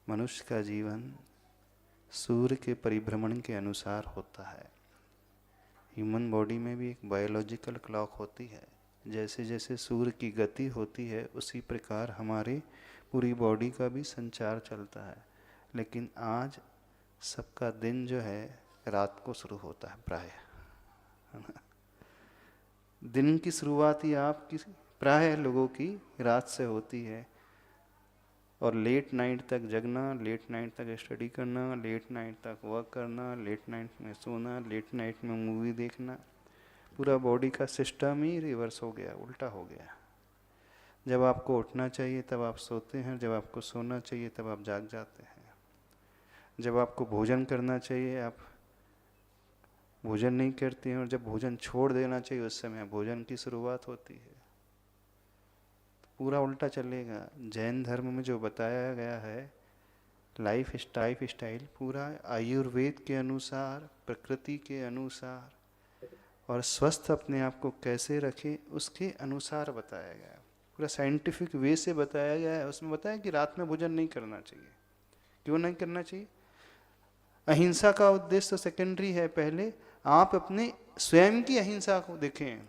मनुष्य का जीवन सूर्य के परिभ्रमण के अनुसार होता है। ह्यूमन बॉडी में भी एक बायोलॉजिकल क्लॉक होती है। जैसे जैसे सूर्य की गति होती है उसी प्रकार हमारे पूरी बॉडी का भी संचार चलता है। लेकिन आज सबका दिन जो है रात को शुरू होता है प्रायः। दिन की शुरुआत ही आपकी प्रायः लोगों की रात से होती है। और लेट नाइट तक जगना, लेट नाइट तक स्टडी करना, लेट नाइट तक वर्क करना, लेट नाइट में सोना, लेट नाइट में मूवी देखना, पूरा बॉडी का सिस्टम ही रिवर्स हो गया, उल्टा हो गया। जब आपको उठना चाहिए तब आप सोते हैं, जब आपको सोना चाहिए तब आप जाग जाते हैं। जब आपको भोजन करना चाहिए आप भोजन नहीं करते हैं, और जब भोजन छोड़ देना चाहिए उस समय भोजन की शुरुआत होती है। पूरा उल्टा चलेगा। जैन धर्म में जो बताया गया है लाइफ स्टाइल पूरा आयुर्वेद के अनुसार, प्रकृति के अनुसार और स्वस्थ अपने आप को कैसे रखें उसके अनुसार बताया गया है। पूरा साइंटिफिक वे से बताया गया है। उसमें बताया कि रात में भोजन नहीं करना चाहिए। क्यों नहीं करना चाहिए? अहिंसा का उद्देश्य तो सेकेंडरी है। पहले आप अपने स्वयं की अहिंसा को देखें।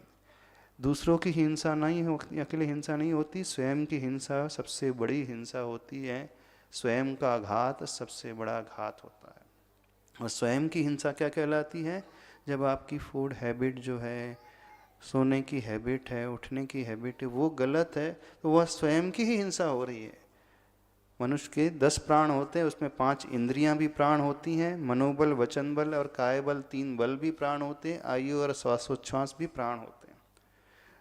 दूसरों की हिंसा नहीं हो, अकेले हिंसा नहीं होती, स्वयं की हिंसा सबसे बड़ी हिंसा होती है। स्वयं का आघात सबसे बड़ा आघात होता है। और स्वयं की हिंसा क्या कहलाती है? जब आपकी फूड हैबिट जो है, सोने की हैबिट है, उठने की हैबिट है, वो गलत है, तो वह स्वयं की ही हिंसा हो रही है। मनुष्य के 10 प्राण होते हैं, उसमें 5 इंद्रियां भी प्राण होती हैं, मनोबल, वचन बल और काय बल 3 बल भी प्राण होते हैं, आयु और श्वासोच्छ्वास भी प्राण होते हैं।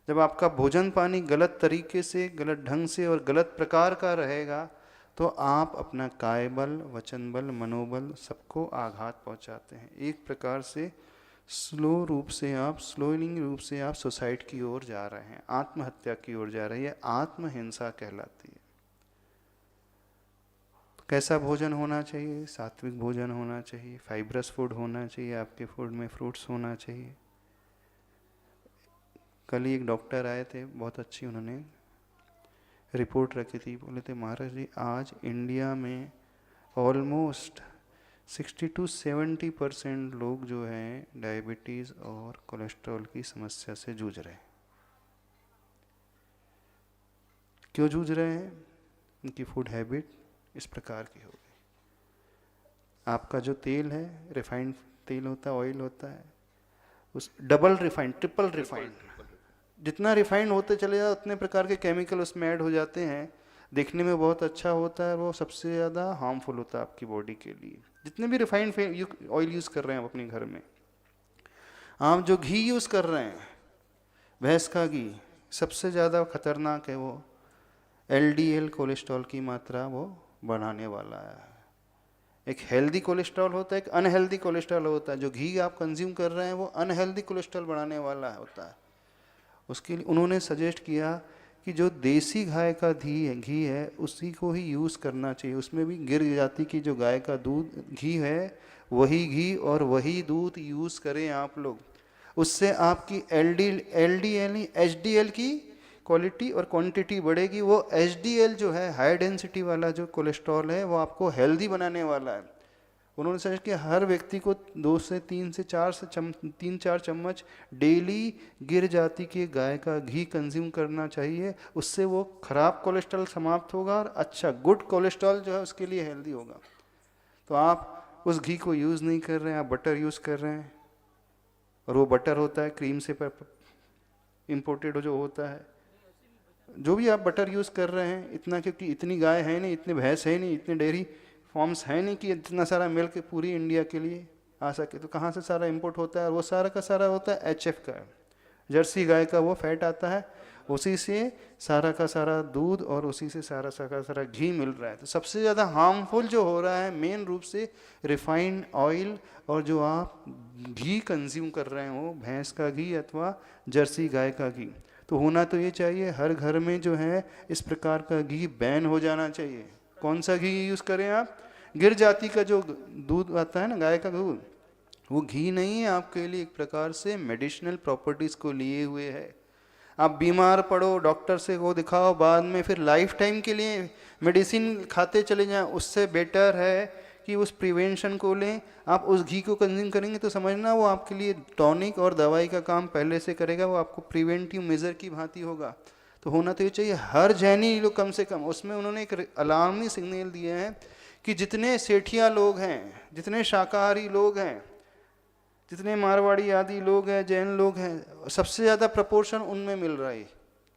जब आपका भोजन पानी गलत तरीके से, गलत ढंग से और गलत प्रकार का रहेगा तो आप अपना काय बल, वचन बल, मनोबल सबको आघात पहुंचाते हैं। एक प्रकार से स्लोइंग रूप से आप सुसाइड की ओर जा रहे हैं, आत्महत्या की ओर जा रही है। आत्महिंसा कहलाती है। कैसा भोजन होना चाहिए? सात्विक भोजन होना चाहिए, फाइब्रस फूड होना चाहिए, आपके फूड में फ्रूट्स होना चाहिए। कल ही एक डॉक्टर आए थे, बहुत अच्छी उन्होंने रिपोर्ट रखी थी। बोले थे महाराज जी आज इंडिया में ऑलमोस्ट 60 to 70% लोग जो हैं डायबिटीज़ और कोलेस्ट्रॉल की समस्या से जूझ रहे हैं। क्यों जूझ रहे हैं? उनकी फूड हैबिट इस प्रकार की हो गई। आपका जो तेल है, रिफाइंड तेल होता है, ऑयल होता है, उस डबल रिफाइंड, ट्रिपल रिफाइंड, जितना रिफाइंड होते चले जाए उतने प्रकार के केमिकल उसमें ऐड हो जाते हैं। देखने में बहुत अच्छा होता है, वो सबसे ज़्यादा हार्मफुल होता है आपकी बॉडी के लिए। जितने भी रिफाइंड ऑयल यूज़ कर रहे हैं आप अपने घर में, आप जो घी यूज़ कर रहे हैं, भैंस का घी, सबसे ज़्यादा खतरनाक है। वो LDL कोलेस्ट्रॉल की मात्रा वो बढ़ाने वाला है। एक हेल्दी कोलेस्ट्रॉल होता है, एक अनहेल्दी कोलेस्ट्रॉल होता है। जो घी आप कंज्यूम कर रहे हैं वो अनहेल्दी कोलेस्ट्रॉल बढ़ाने वाला होता है। उसके लिए उन्होंने सजेस्ट किया कि जो देसी गाय का घी है उसी को ही यूज़ करना चाहिए। उसमें भी गिर जाति की जो गाय का दूध घी है वही घी और वही दूध यूज़ करें आप लोग। उससे आपकी LDL HDL की क्वालिटी और क्वांटिटी बढ़ेगी। वो HDL जो है हाई डेंसिटी वाला जो कोलेस्ट्रॉल है वो आपको हेल्दी बनाने वाला है। उन्होंने सजेस्ट किया हर व्यक्ति को 2 से 3-4 चम्मच डेली गिर जाति के गाय का घी कंज्यूम करना चाहिए। उससे वो खराब कोलेस्ट्रॉल समाप्त होगा और अच्छा गुड कोलेस्ट्रॉल जो है उसके लिए हेल्दी होगा। तो आप उस घी को यूज़ नहीं कर रहे हैं, आप बटर यूज़ कर रहे हैं, और वो बटर होता है क्रीम से इम्पोर्टेड जो होता है। जो भी आप बटर यूज़ कर रहे हैं, इतना क्योंकि इतनी गाय है नहीं, इतने भैंस है नहीं, इतने डेयरी फॉर्म्स है नहीं कि इतना सारा मिल्क पूरी इंडिया के लिए आ सके। तो कहाँ से सारा इंपोर्ट होता है? और वो सारा का सारा होता है HF का, जर्सी गाय का वो फैट आता है, उसी से सारा का सारा दूध और उसी से सारा का सारा घी मिल रहा है। तो सबसे ज़्यादा हार्मफुल जो हो रहा है मेन रूप से रिफाइंड ऑयल, और जो आप घी कंज्यूम कर रहे हो भैंस का घी अथवा जर्सी गाय का घी। तो होना तो ये चाहिए हर घर में जो है इस प्रकार का घी बैन हो जाना चाहिए। कौन सा घी यूज़ करें आप? गिर जाति का जो दूध आता है ना, गाय का दूध, वो घी नहीं है आपके लिए, एक प्रकार से मेडिसिनल प्रॉपर्टीज़ को लिए हुए है। आप बीमार पड़ो, डॉक्टर से वो दिखाओ, बाद में फिर लाइफ टाइम के लिए मेडिसिन खाते चले जाएं, उससे बेटर है कि उस प्रिवेंशन को लें। आप उस घी को कंज्यूम करेंगे तो समझना वो आपके लिए टॉनिक और दवाई का काम पहले से करेगा, वो आपको प्रिवेंटिव मेजर की भांति होगा। तो होना तो ये चाहिए हर जैनी लोग कम से कम, उसमें उन्होंने एक अलार्मी सिग्नल दिए हैं कि जितने सेठिया लोग हैं, जितने शाकाहारी लोग हैं, जितने मारवाड़ी आदि लोग हैं, जैन लोग हैं, सबसे ज़्यादा प्रपोर्शन उनमें मिल रहा है।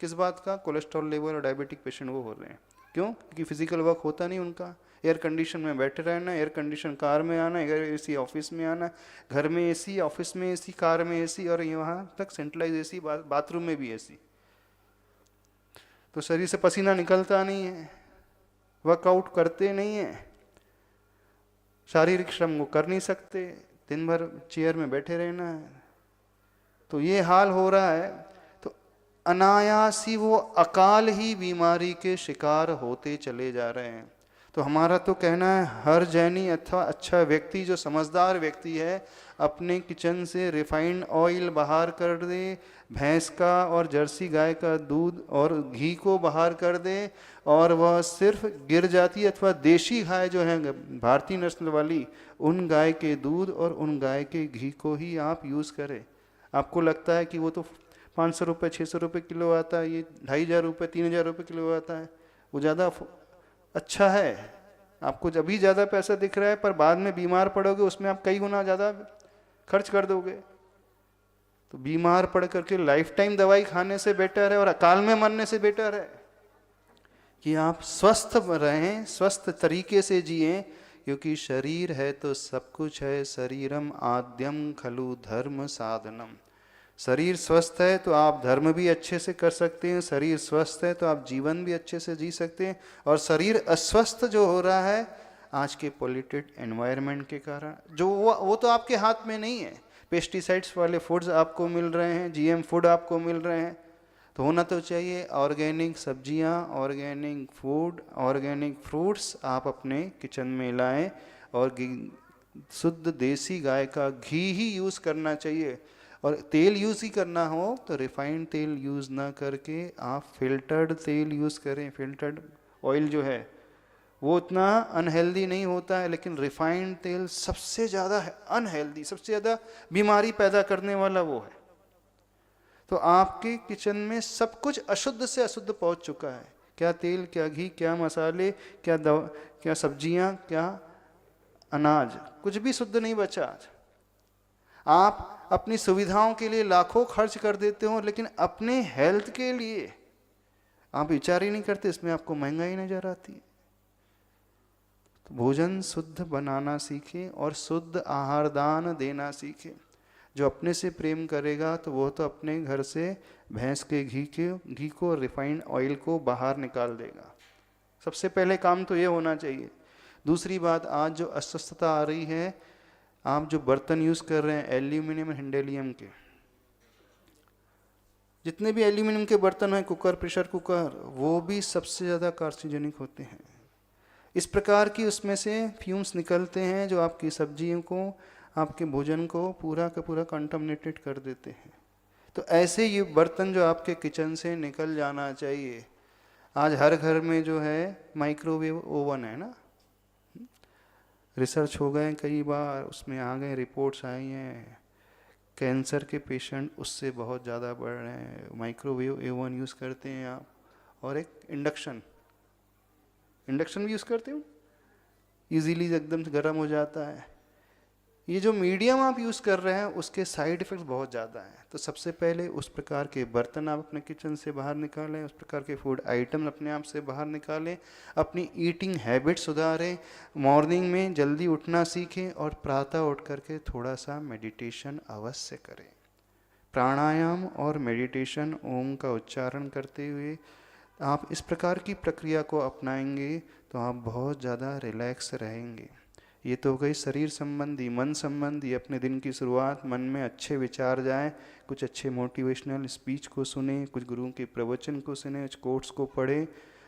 किस बात का? कोलेस्ट्रॉल लेवल और डायबिटिक पेशेंट वो हो रहे हैं। क्यों? क्योंकि फिजिकल वर्क होता नहीं उनका, एयर कंडीशन में बैठे रहना, एयर कंडीशन कार में आना, एसी ऑफिस में आना, घर में एसी, ऑफिस में एसी, कार में एसी, और यहाँ तक सेंट्रलाइज एसी, बाथरूम में भी एसी। तो शरीर से पसीना निकलता नहीं है, वर्कआउट करते नहीं है, शारीरिक श्रम को कर नहीं सकते, दिन भर चेयर में बैठे रहना है। तो ये हाल हो रहा है। तो अनायास ही वो अकाल ही बीमारी के शिकार होते चले जा रहे हैं। तो हमारा तो कहना है हर जैनी अथवा अच्छा व्यक्ति, जो समझदार व्यक्ति है, अपने किचन से रिफाइंड ऑयल बाहर कर दे, भैंस का और जर्सी गाय का दूध और घी को बाहर कर दे, और वह सिर्फ गिर जाती अथवा देशी गाय जो है भारतीय नस्ल वाली, उन गाय के दूध और उन गाय के घी को ही आप यूज़ करें। आपको लगता है कि वो तो 500 रुपये 600 रुपये किलो आता है, ये 2500 रुपये 3000 रुपये किलो आता है, वो ज़्यादा अच्छा है। आपको जब भी ज़्यादा पैसा दिख रहा है, पर बाद में बीमार पड़ोगे उसमें आप कई गुना ज़्यादा खर्च कर दोगे। तो बीमार पड़ करके लाइफ टाइम दवाई खाने से बेटर है और अकाल में मरने से बेटर है कि आप स्वस्थ रहें, स्वस्थ तरीके से जिएं, क्योंकि शरीर है तो सब कुछ है। शरीरम आद्यम खलु धर्म साधनम। शरीर स्वस्थ है तो आप धर्म भी अच्छे से कर सकते हैं, शरीर स्वस्थ है तो आप जीवन भी अच्छे से जी सकते हैं। और शरीर अस्वस्थ जो हो रहा है आज के पॉल्यूटेड एनवायरनमेंट के कारण, जो वो तो आपके हाथ में नहीं है। पेस्टिसाइड्स वाले फूड्स आपको मिल रहे हैं, जीएम फूड आपको मिल रहे हैं। तो होना तो चाहिए ऑर्गेनिक सब्जियां, ऑर्गेनिक फूड, ऑर्गेनिक फ्रूट्स आप अपने किचन में लाएं, और शुद्ध देसी गाय का घी ही यूज़ करना चाहिए। और तेल यूज़ ही करना हो तो रिफाइंड तेल यूज़ ना करके आप फिल्टर्ड तेल यूज़ करें। फिल्टर्ड ऑयल जो है वो उतना अनहेल्दी नहीं होता है, लेकिन रिफाइंड तेल सबसे ज़्यादा अनहेल्दी, सबसे ज़्यादा बीमारी पैदा करने वाला वो है। तो आपके किचन में सब कुछ अशुद्ध से अशुद्ध पहुंच चुका है। क्या तेल, क्या घी, क्या मसाले, क्या दवा, क्या सब्जियां, क्या अनाज, कुछ भी शुद्ध नहीं बचा आज। आप अपनी सुविधाओं के लिए लाखों खर्च कर देते हो, लेकिन अपने हेल्थ के लिए आप विचार ही नहीं करते, इसमें आपको महंगाई नजर आती है। तो भोजन शुद्ध बनाना सीखें और शुद्ध आहार दान देना सीखें। जो अपने से प्रेम करेगा तो वो तो अपने घर से भैंस के घी को, रिफाइंड ऑयल को बाहर निकाल देगा। सबसे पहले काम तो ये होना चाहिए। दूसरी बात, आज जो अस्वस्थता आ रही है, आप जो बर्तन यूज़ कर रहे हैं एल्यूमिनियम, हिंडेलियम के, जितने भी एल्यूमिनियम के बर्तन हैं, कुकर, प्रेशर कुकर, वो भी सबसे ज़्यादा कार्सिनोजेनिक होते हैं। इस प्रकार की उसमें से फ्यूम्स निकलते हैं जो आपकी सब्जियों को, आपके भोजन को पूरा का पूरा कंटामिनेटेड कर देते हैं। तो ऐसे ये बर्तन जो आपके किचन से निकल जाना चाहिए। आज हर घर में जो है माइक्रोवेव ओवन है ना, रिसर्च हो गए कई बार, उसमें आ गए, रिपोर्ट्स आई हैं, कैंसर के पेशेंट उससे बहुत ज़्यादा बढ़ रहे हैं। माइक्रोवेव ओवन यूज़ करते हैं आप, और एक इंडक्शन भी यूज़ करते हो, इजीली एकदम गर्म हो जाता है। ये जो मीडियम आप यूज़ कर रहे हैं उसके साइड इफ़ेक्ट्स बहुत ज़्यादा हैं। तो सबसे पहले उस प्रकार के बर्तन आप अपने किचन से बाहर निकालें, उस प्रकार के फूड आइटम अपने आप से बाहर निकालें, अपनी ईटिंग हैबिट सुधारें, मॉर्निंग में जल्दी उठना सीखें, और प्रातः उठ करके थोड़ा सा मेडिटेशन अवश्य करें। प्राणायाम और मेडिटेशन, ओम का उच्चारण करते हुए आप इस प्रकार की प्रक्रिया को अपनाएंगे तो आप बहुत ज़्यादा रिलैक्स रहेंगे। ये तो हो गई शरीर संबंधी। मन संबंधी, अपने दिन की शुरुआत मन में अच्छे विचार जाएं, कुछ अच्छे मोटिवेशनल स्पीच को सुने, कुछ गुरुओं के प्रवचन को सुने, कुछ कोट्स को पढ़ें,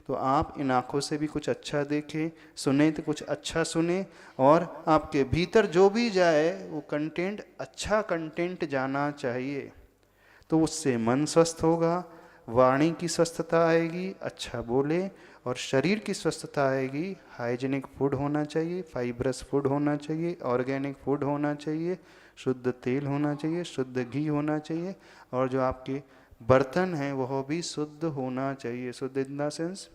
तो आप इन आँखों से भी कुछ अच्छा देखें, सुने तो कुछ अच्छा सुने, और आपके भीतर जो भी जाए वो कंटेंट अच्छा कंटेंट जाना चाहिए। तो उससे मन स्वस्थ होगा, वाणी की स्वस्थता आएगी, अच्छा बोले, और शरीर की स्वस्थता आएगी। हाइजीनिक फूड होना चाहिए, फाइब्रस फूड होना चाहिए, ऑर्गेनिक फूड होना चाहिए, शुद्ध तेल होना चाहिए, शुद्ध घी होना चाहिए, और जो आपके बर्तन हैं वह भी शुद्ध होना चाहिए। शुद्ध इन द सेंस,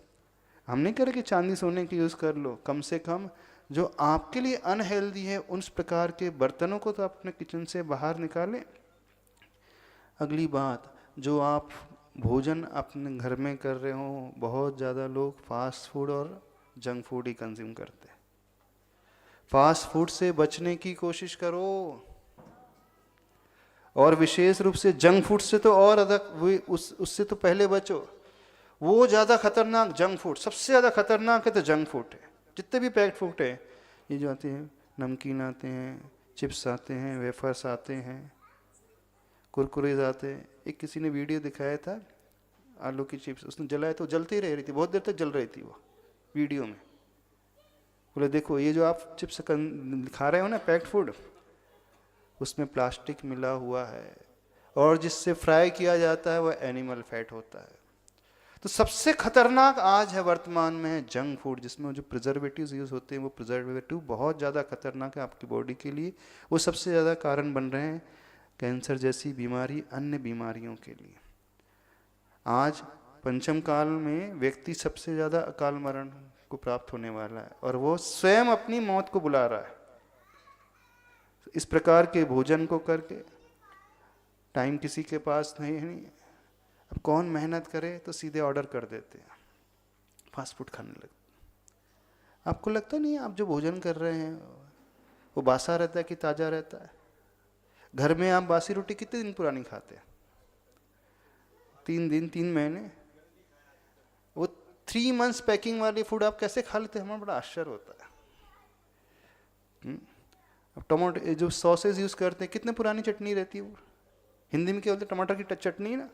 हम नहीं कह रहे कि चांदी सोने की यूज़ कर लो, कम से कम जो आपके लिए अनहेल्दी है उस प्रकार के बर्तनों को तो आप अपने किचन से बाहर निकालें। अगली बात, जो आप भोजन अपने घर में कर रहे हो, बहुत ज़्यादा लोग फास्ट फूड और जंक फूड ही कंज्यूम करते हैं। फास्ट फूड से बचने की कोशिश करो, और विशेष रूप से जंक फूड से तो और अधिक, उससे तो पहले बचो। वो ज़्यादा खतरनाक जंक फूड, सबसे ज़्यादा खतरनाक है तो जंक फूड है। जितने भी पैक्ड फूड है, ये जो आते हैं, नमकीन आते हैं, चिप्स आते हैं, वेफर्स आते हैं, कुरकुरेज आते हैं। एक किसी ने वीडियो दिखाया था आलू की चिप्स, उसने जलाया तो जलती ही रह रही थी, बहुत देर तक जल रही थी वो वीडियो में। बोले देखो ये जो आप चिप्स खा रहे हो ना पैक्ड फूड, उसमें प्लास्टिक मिला हुआ है, और जिससे फ्राई किया जाता है वह एनिमल फैट होता है। तो सबसे खतरनाक आज है वर्तमान में जंक फूड, जिसमें जो प्रिजर्वेटिव्स यूज़ होते हैं वो प्रिजर्वेटिव बहुत ज़्यादा खतरनाक है आपकी बॉडी के लिए। वो सबसे ज़्यादा कारण बन रहे हैं कैंसर जैसी बीमारी, अन्य बीमारियों के लिए। आज पंचम काल में व्यक्ति सबसे ज़्यादा अकाल मरण को प्राप्त होने वाला है, और वो स्वयं अपनी मौत को बुला रहा है। इस प्रकार के भोजन को करके, टाइम किसी के पास नहीं है, अब कौन मेहनत करे, तो सीधे ऑर्डर कर देते हैं, फास्ट फूड खाने लगते। आपको लगता नहीं है आप जो भोजन कर रहे हैं वो बासा रहता है कि ताज़ा रहता है? घर में आप बासी रोटी कितने दिन पुरानी खाते हैं? 3 दिन, 3 महीने। वो 3 मंथ्स पैकिंग वाली फूड आप कैसे खा लेते हैं? हमें बड़ा आश्चर्य होता है। अब टमाटो जो सॉसेज यूज़ करते हैं, कितने पुरानी चटनी रहती है वो। हिंदी में क्या बोलते हैं? टमाटर की चटनी ना।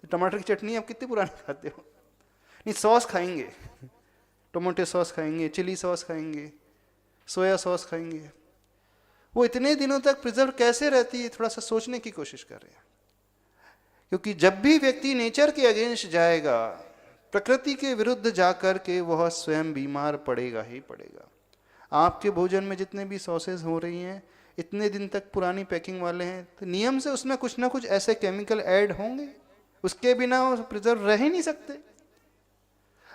तो टमाटर की चटनी आप कितनी पुरानी खाते हो? नहीं, सॉस खाएंगे, टमाटो सॉस खाएंगे, चिली सॉस खाएंगे, सोया सॉस खाएंगे, वो इतने दिनों तक प्रिजर्व कैसे रहती है? थोड़ा सा सोचने की कोशिश कर रहे हैं। क्योंकि जब भी व्यक्ति नेचर के अगेंस्ट जाएगा, प्रकृति के विरुद्ध जाकर के, वह स्वयं बीमार पड़ेगा ही पड़ेगा। आपके भोजन में जितने भी सॉसेज हो रही हैं, इतने दिन तक पुरानी पैकिंग वाले हैं, तो नियम से उसमें कुछ ना कुछ ऐसे केमिकल ऐड होंगे, उसके बिना वो प्रिजर्व रह ही नहीं सकते।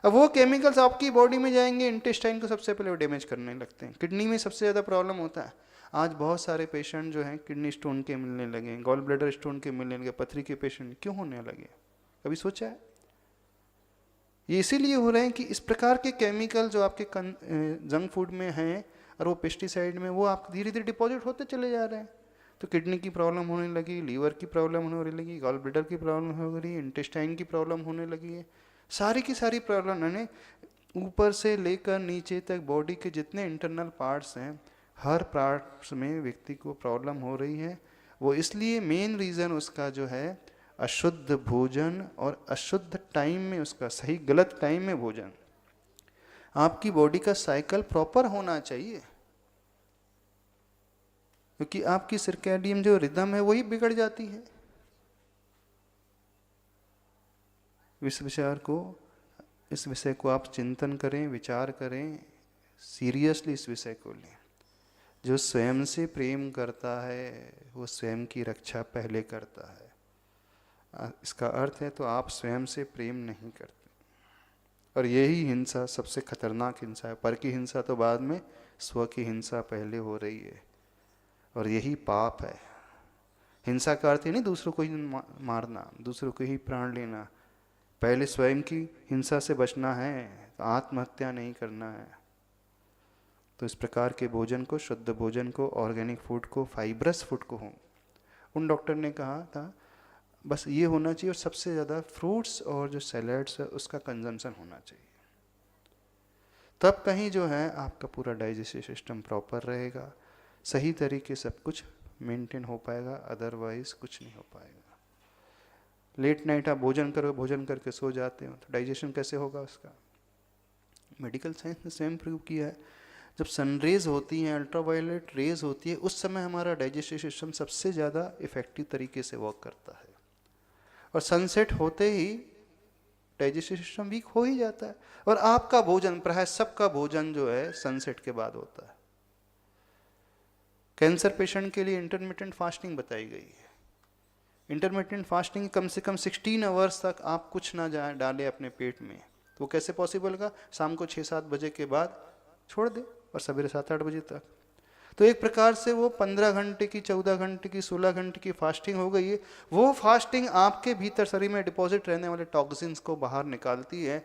अब वो केमिकल्स आपकी बॉडी में जाएंगे, इंटेस्टाइन को सबसे पहले डैमेज करने लगते हैं। किडनी में सबसे ज़्यादा प्रॉब्लम होता है। आज बहुत सारे पेशेंट जो हैं किडनी स्टोन के मिलने लगे, गॉल ब्लैडर स्टोन के मिलने लगे, पथरी के पेशेंट क्यों होने लगे? कभी सोचा है? ये इसीलिए हो रहे हैं कि इस प्रकार के केमिकल जो आपके जंक फूड में हैं और वो पेस्टिसाइड में, वो आप धीरे धीरे डिपॉजिट होते चले जा रहे हैं। तो किडनी की प्रॉब्लम होने लगी, लीवर की प्रॉब्लम होने लगी, गॉल ब्लैडर की प्रॉब्लम हो गई, इंटेस्टाइन की प्रॉब्लम होने लगी है। सारी की सारी प्रॉब्लम, यानी ऊपर से लेकर नीचे तक बॉडी के जितने इंटरनल पार्ट्स हैं, हर पार्ट्स में व्यक्ति को प्रॉब्लम हो रही है। वो इसलिए मेन रीज़न उसका जो है अशुद्ध भोजन और अशुद्ध टाइम में, उसका सही गलत टाइम में भोजन। आपकी बॉडी का साइकिल प्रॉपर होना चाहिए, क्योंकि आपकी सर्कैडियन जो रिदम है वही बिगड़ जाती है। इस विषय को आप चिंतन करें, विचार करें, सीरियसली इस विषय को लें। जो स्वयं से प्रेम करता है वो स्वयं की रक्षा पहले करता है। इसका अर्थ है तो आप स्वयं से प्रेम नहीं करते, और यही हिंसा सबसे खतरनाक हिंसा है। पर की हिंसा तो बाद में, स्व की हिंसा पहले हो रही है, और यही पाप है। हिंसा का अर्थ ही नहीं दूसरों को ही मारना, दूसरों को ही प्राण लेना। पहले स्वयं की हिंसा से बचना है, तो आत्महत्या नहीं करना है। तो इस प्रकार के भोजन को, शुद्ध भोजन को, ऑर्गेनिक फूड को, फाइब्रस फूड को हो, उन डॉक्टर ने कहा था बस ये होना चाहिए, और सबसे ज़्यादा फ्रूट्स और जो सैलड्स है उसका कंजम्पशन होना चाहिए। तब कहीं जो है आपका पूरा डाइजेस्टिव सिस्टम प्रॉपर रहेगा, सही तरीके सब कुछ मेंटेन हो पाएगा, अदरवाइज कुछ नहीं हो पाएगा। लेट नाइट आप भोजन करके सो जाते हो, तो डाइजेशन कैसे होगा उसका? मेडिकल साइंस ने स्वयं प्रूव किया है, जब सनरेज होती हैं, अल्ट्रावायलेट रेज होती है, उस समय हमारा डाइजेस्टिव सिस्टम सबसे ज़्यादा इफेक्टिव तरीके से वर्क करता है। और सनसेट होते ही डाइजेस्टिव सिस्टम वीक हो ही जाता है। और आपका भोजन, प्राय सबका भोजन जो है सनसेट के बाद होता है। कैंसर पेशेंट के लिए इंटरमिटेंट फास्टिंग बताई गई है। इंटरमिटेंट फास्टिंग कम से कम 16 आवर्स तक आप कुछ ना जाए डालें अपने पेट में। तो वो कैसे पॉसिबल का? शाम को 6-7 बजे के बाद छोड़ दे और सवेरे 7-8 बजे तक। तो एक प्रकार से वो 15 घंटे की, 14 घंटे की, 16 घंटे की फास्टिंग हो गई है। वो फास्टिंग आपके भीतर शरीर में डिपॉजिट रहने वाले टॉक्सिन्स को बाहर निकालती है।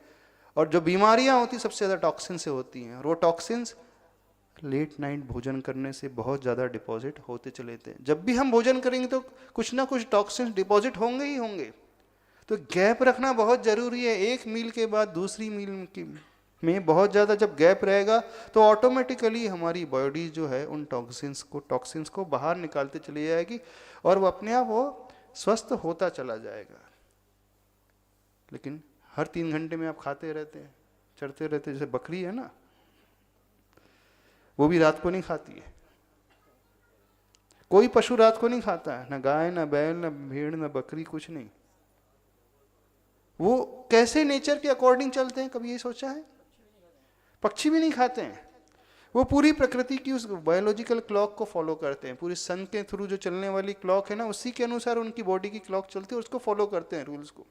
और जो बीमारियां होती सबसे ज़्यादा टॉक्सिन से होती हैं, और वो टॉक्सिन्स लेट नाइट भोजन करने से बहुत ज़्यादा डिपॉजिट होते चले थे। जब भी हम भोजन करेंगे तो कुछ ना कुछ टॉक्सिन्स डिपॉजिट होंगे ही होंगे। तो गैप रखना बहुत ज़रूरी है। एक मील के बाद दूसरी मील की में बहुत ज़्यादा जब गैप रहेगा तो ऑटोमेटिकली हमारी बॉडी जो है उन टॉक्सिन्स को बाहर निकालते चली जाएगी और वो अपने आप वो स्वस्थ होता चला जाएगा। लेकिन हर 3 घंटे में आप खाते रहते हैं, चढ़ते रहते हैं। जैसे बकरी है ना, वो भी रात को नहीं खाती है। कोई पशु रात को नहीं खाता है, ना गाय, ना बैल, ना भेड़, ना बकरी, कुछ नहीं। वो कैसे नेचर के अकॉर्डिंग चलते हैं, कभी ये सोचा है? पक्षी भी नहीं खाते हैं। वो पूरी प्रकृति की उस बायोलॉजिकल क्लॉक को फॉलो करते हैं। पूरी सन के थ्रू जो चलने वाली क्लॉक है ना, उसी के अनुसार उनकी बॉडी की क्लॉक चलती है, उसको फॉलो करते हैं रूल्स को।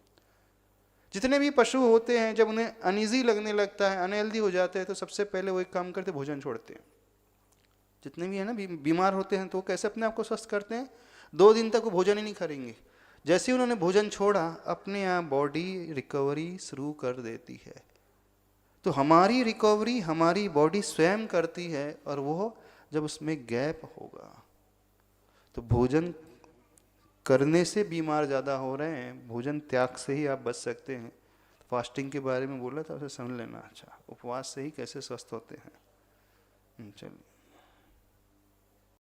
जितने भी पशु होते हैं जब उन्हें अनईजी लगने लगता है, अनहेल्दी हो जाते हैं, तो सबसे पहले वो एक काम करते, भोजन छोड़ते हैं। जितने भी है ना बीमार होते हैं तो कैसे अपने आप को स्वस्थ करते हैं? 2 दिन तक वो भोजन ही नहीं करेंगे। जैसे ही उन्होंने भोजन छोड़ा, अपने आप बॉडी रिकवरी शुरू कर देती है। तो हमारी रिकवरी हमारी बॉडी स्वयं करती है, और वो जब उसमें गैप होगा तो भोजन करने से बीमार ज़्यादा हो रहे हैं, भोजन त्याग से ही आप बच सकते हैं। फास्टिंग के बारे में बोला था, उसे समझ लेना। अच्छा, उपवास से ही कैसे स्वस्थ होते हैं। चलिए।